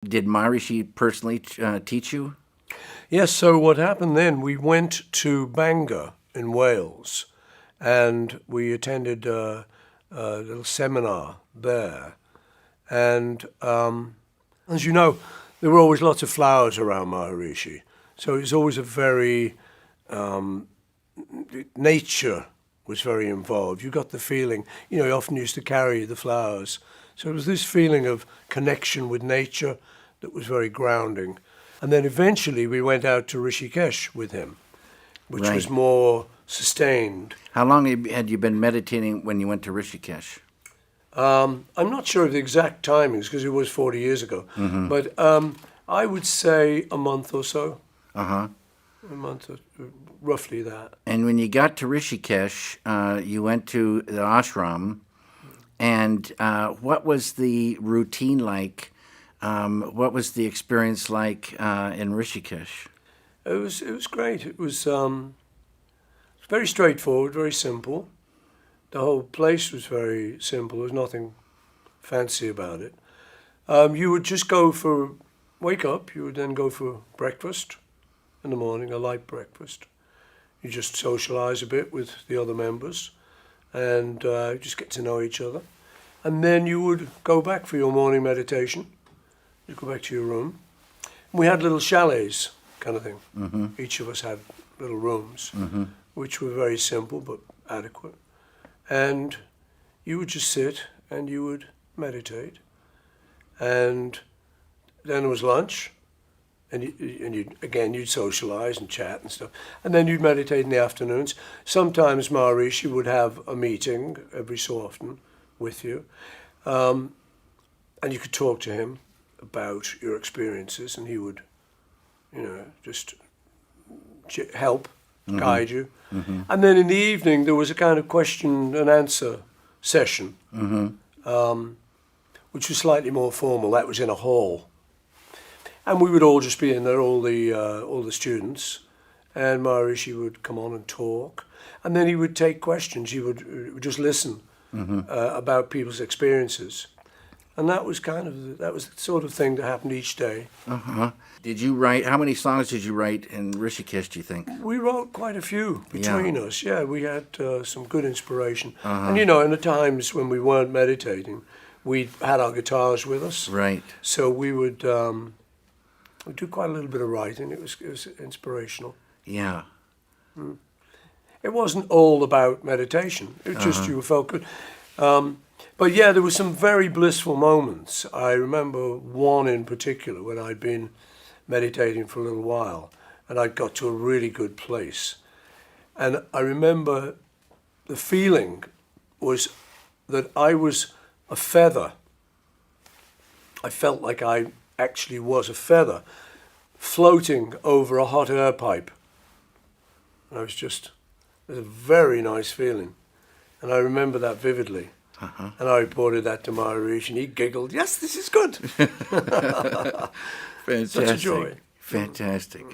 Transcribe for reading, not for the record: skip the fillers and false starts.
Did Maharishi personally teach you? Yes, so what happened then, we went to Bangor in Wales, and we attended a little seminar there. And as you know, there were always lots of flowers around Maharishi. So it was always a very, nature was very involved. You got the feeling, he often used to carry the flowers. So it was this feeling of connection with nature that was very grounding. And then eventually we went out to Rishikesh with him, which Right. was more sustained. How long had you been meditating when you went to Rishikesh? I'm not sure of the exact timings because it was 40 years ago, but I would say a month or so. Uh-huh. A month, roughly that. And when you got to Rishikesh, you went to the ashram, and what was the routine like? What was the experience like in Rishikesh? It was great. It was very straightforward, very simple. The whole place was very simple. There was nothing fancy about it. You would just wake up, you would then go for breakfast in the morning, a light breakfast. You just socialize a bit with the other members and just get to know each other. And then you would go back for your morning meditation. You'd go back to your room. We had little chalets kind of thing. Mm-hmm. Each of us had little rooms, which were very simple but adequate. And you would just sit and you would meditate. And then there was lunch. And you'd socialize and chat and stuff. And then you'd meditate in the afternoons. Sometimes Maharishi would have a meeting every so often with you. And you could talk to him about your experiences, and he would, just help, guide you. Mm-hmm. And then in the evening, there was a kind of question and answer session, which was slightly more formal. That was in a hall. And we would all just be in there, all the students, and Maharishi would come on and talk, and then he would take questions. He would just listen about people's experiences, and that was the sort of thing that happened each day. Uh-huh. Did you write? How many songs did you write in Rishikesh? Do you think? We wrote quite a few between us. Yeah, we had some good inspiration, and in the times when we weren't meditating, we had our guitars with us. Right. So we would. We do quite a little bit of writing. It was inspirational. Yeah. It wasn't all about meditation. It was just you felt good. But yeah, there were some very blissful moments. I remember one in particular when I'd been meditating for a little while and I'd got to a really good place. And I remember the feeling was that I was a feather. I felt like I actually was a feather floating over a hot air pipe. And it was a very nice feeling. And I remember that vividly. And I reported that to Maharishi and he giggled, "Yes, this is good." Fantastic. Such a joy. Fantastic.